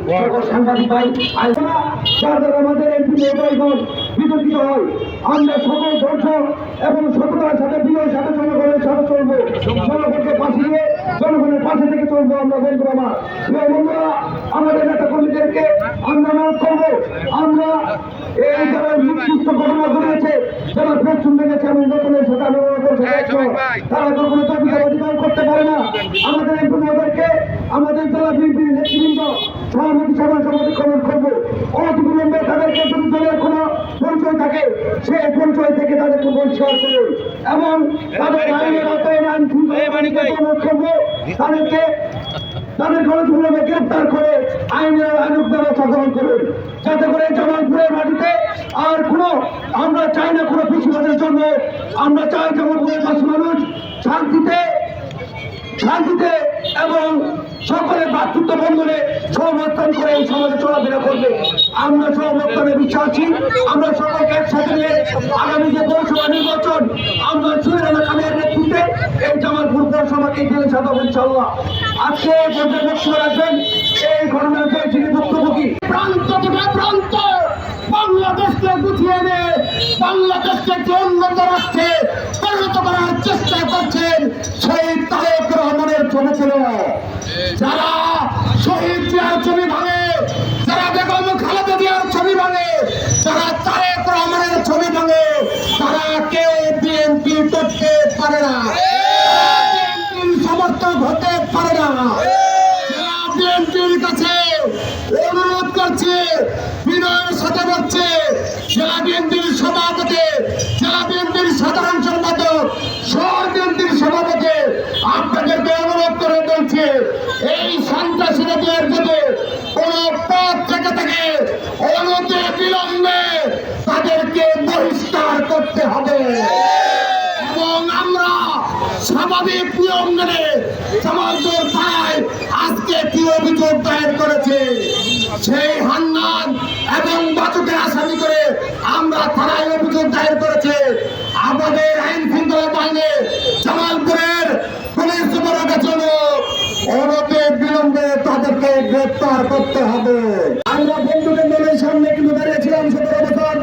সকল সাংবাদিক ভাই যাদের আমাদের এমপি মহোদয়গণ বিতর্কিত হয়, আমরা সকল ধৈর্য এবং সততার সাথে বিনয়ের সাথে জনগণের সাথে চলবো, জনগণকে পাশে দিয়ে জনগণের পাশে থেকে চলবো। আমরা বন্ধুরা বন্ধুরা আমাদের নেতা কর্মীদেরকে আমরা অনুরোধ করবো, আমরা এই যারা নির্দিষ্ট ঘটনা ঘটেছে, যারা পেছন লেগেছে এবং নতুনের সাথে আন্দোলন করছে, তারা কখনো দাবিদার অধিকার করতে পারে না। আমাদের এমপি মহোদয়কে আমাদের জেলা বিএনপির নেতৃবৃন্দ সভাপতি সভাপতি খনন করবো। অতিবিলম্বে তাদেরকে যদি দলের কোনো পরিচয় থাকে, সেই পরিচয় থেকে তাদেরকে বহিষ্কার করবে এবং তাদের আইনের আওতায় আইন করবো। তাদের গণধর্মকে গ্রেপ্তার করে আইনের আইনক ব্যবস্থা গ্রহণ করবে, যাতে করে জামালপুরের মাটিতে আর কোনো আমরা চাই না কোনো পিছুবাদের জন্য। আমরা চাই জামালপুরের বাসী মানুষ শান্তিতে এবং সকলের ভ্রাতৃত্ব বন্ধনে সমর্থন করে এই সমাজে চলাফেরা করবে। আমরা সমর্থনে বিশ্বাসী। আমরা সকলকে একসাথে নিয়ে আগামী যে পৌরসভা নির্বাচন আমরা সুরেনা খানের নেতৃত্বে এই জামালপুর পৌরসভাকে গেলে সাজাবো ইনশাআল্লাহ। আজকে বক্তব্য রাখবেন এই ঘটনার যিনি ভুক্তভোগী। প্রান্ত থেকে প্রান্ত বাংলাদেশকে গুছিয়ে এনে বাংলাদেশকে একটি উন্নত রাষ্ট্রে পরিণত করার চেষ্টা করছেন শহীদ তারেক রহমানের ছবি ছিল। যারা শহীদ জিয়ার ছবি ভাঙে, যারা বেগম খালেদা জিয়ার ছবি ভাঙে, যারা তারেক রহমানের ছবি ভাঙে, তারা কেউ বিএনপি করতে পারে না, বিএনপির সমর্থক হতে পারে না। যারা বিএনপির কাছে অনুরোধ করছে, বিনয়ের সাথে বলছে, জেলা বিএনপির সভাপতি, জেলা বিএনপির সাধারণ সম্পাদক, শহর বিএনপির সভাপতি আপনাদেরকে অনুরোধ করে বলছে, এই সন্ত্রাসীদের যদি কোন পথ থেকে থাকে অনতি বিলম্বে তাদেরকে বহিষ্কার করতে হবে এবং আমরা স্বাভাবিক নিয়ম মেনে জামালপুর থানায় আজকে কি অভিযোগ দায়ের করেছে, সেই হান্নান এবং বাচুকে আসামি করে আমরা থানায় অভিযোগ দায়ের করেছে। আমাদের আইন শৃঙ্খলা বাহিনী জামালপুরের পুলিশ সুপারের জন্য অনতি বিলম্বে তাদেরকে গ্রেপ্তার করতে হবে। আমরা বন্ধুদের দলের সামনে কিন্তু দাঁড়িয়েছিলাম 17 বছর।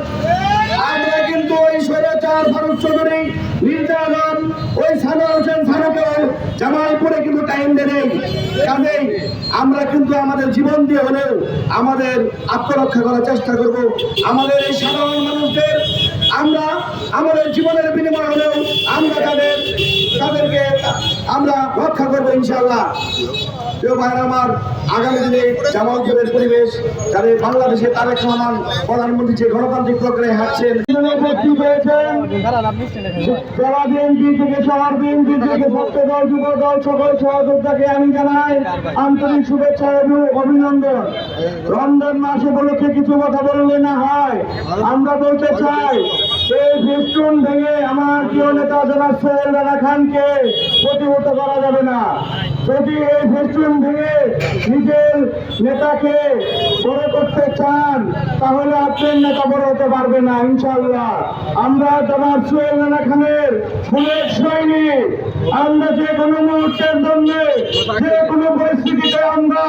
আমরা কিন্তু ওই স্বৈরাচার ফারুক চৌধুরী, মির্জা আলম, ওই সানোয়ার হোসেন ফারুকও জামালপুরে কিন্তু টাইম দেয়। কাজেই আমরা কিন্তু আমাদের জীবন দিয়ে হলেও আমাদের আত্মরক্ষা করার চেষ্টা করব। আমাদের এই সাধারণ মানুষদের আমরা আমাদের জীবনের বিনিময় হলেও আমরা তাদেরকে আমরা রক্ষা করবো ইনশাআল্লাহ। প্রিয় ভাইরা আমার, আগামী দিনে জামালপুরের পরিবেশ যারা বাংলাদেশে তারেক রহমান প্রধানমন্ত্রী যে গণতান্ত্রিক প্রক্রিয়ায় হাঁটছেন, জেলা বিএনপি থেকে শহর বিএনপি থেকে ছাত্র দল, যুব দল, সকল সহযোদ্ধাকে আমি জানাই আন্তরিক শুভেচ্ছা এবং অভিনন্দন। রমজান মাস উপলক্ষে কিছু কথা বললে না হয়। আমরা বলতে চাই, এই ফেস্টুন ভেঙে আমার প্রিয় নেতা জনাব সোহেল রানা খানকে প্রতিহত করা যাবে না। যদি এই ফেস্টুন ভেঙে নিজের নেতাকে বড় করতে চান, তাহলে আপনার নেতা বড় হতে পারবে না ইনশাআল্লাহ। আমরা জনাব সোহেল রানা খানের খুনের সৈনিক। আমরা যে কোনো মুহূর্তের জন্য যে কোনো পরিস্থিতিতে আমরা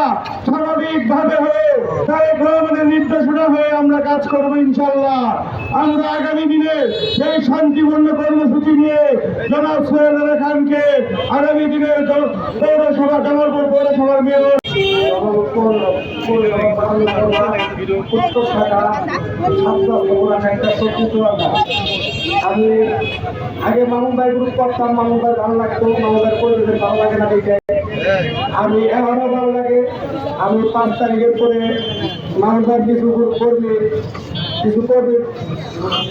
স্বাভাবিকভাবে হয়ে তারেক রহমানের নির্দেশনা হয়ে আমরা কাজ করবো ইনশাআল্লাহ। আমরা আগামী দিনে এই শান্তিপূর্ণ কর্মসূচি নিয়ে জনাব সোহেল রানা খানকে আগামী দিনের পৌরসভা জামালপুর পৌরসভার মেয়র আমি আগে মামুন ভাই গ্রুপ করতাম, মামুন ভাই ভালো লাগতো, মামুন ভাই পরিবেশ ভালো লাগে না দেখে আমি এখনো ভালো লাগে। আমি 5 তারিখের পরে মামুন ভাই কিছু করবে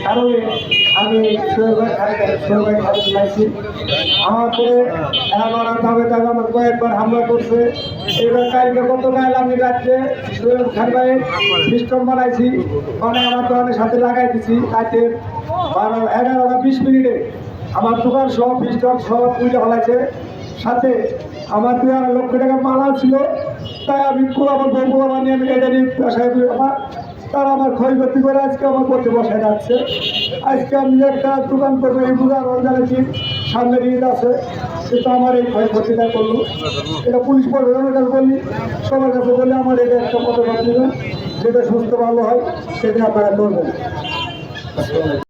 কারণে আমি আমার পরে আমার কয়েকবার হামলা করছে। এবার কালকে গতকাল আমি রাত্রে খান ভাই সিস্টেম বানাইছি, মানে আমার দোকানের সাথে লাগাই দিছি। রাতে 11টা 20 মিনিটে আমার দোকান সব পিস্টন সব পুজো হলাইছে। সাথে আমার 2.5 লক্ষ টাকা মালা ছিল, তাই আমি আমার বউ বানিয়ে আমি এটা নিয়ে পেশায় তারা আমার ক্ষয়ক্ষতি করে আজকে আমার করতে বসে যাচ্ছে। আজকে আমি একটা দোকান করবো, এই দোকান জানাচ্ছি সামনে ঈদ আছে, কিন্তু আমার এই ক্ষয়ক্ষতিটা করলো। এটা পুলিশ প্রশাসনের কাছে বললি, সবার কাছে বললে আমার এটা একটা পদক্ষেপ নেবেন, যেটা সুস্থ ভালো হয় সেটা আপনারা করবেন।